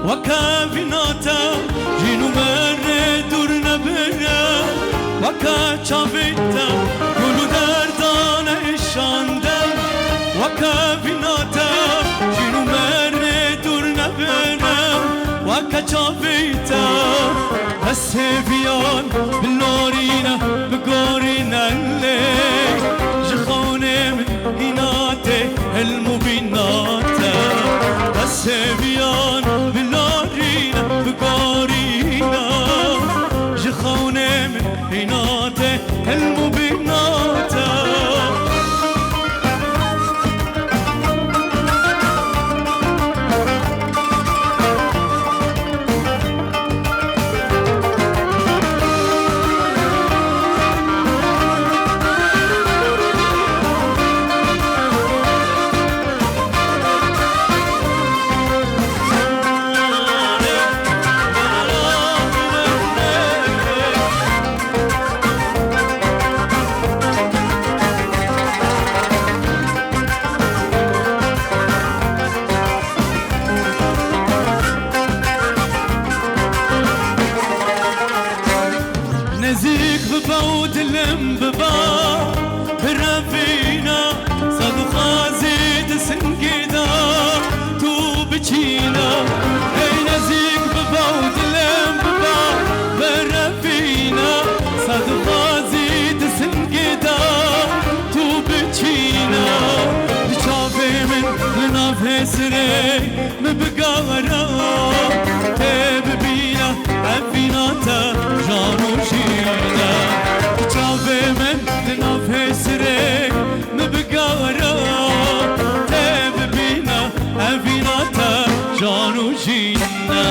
وكافيناتا جينو مرة دورنا برا وكاشافيتا كل دردان إشاندم وكافيناتا جينو مرة دورنا برا وكاشافيتا السيفيان بالنورينا بقورينا اللي جخوني من هناتي المبيناتا السيفيان بالنورينا بقورينا جخوني من هناتي المبيناتا نزيك ببعود الانببا برافينا صدو خازيد سنقيدا تو بچينا اي نزيك ببعود الانببا برافينا صدو خازيد سنقيدا تو بچينا بچافي من لنافه سري مبقارا تب بينا عفيناتا جانو جينا بچافي من لنافه سري مبقارا تب بينا عفيناتا جانو جينا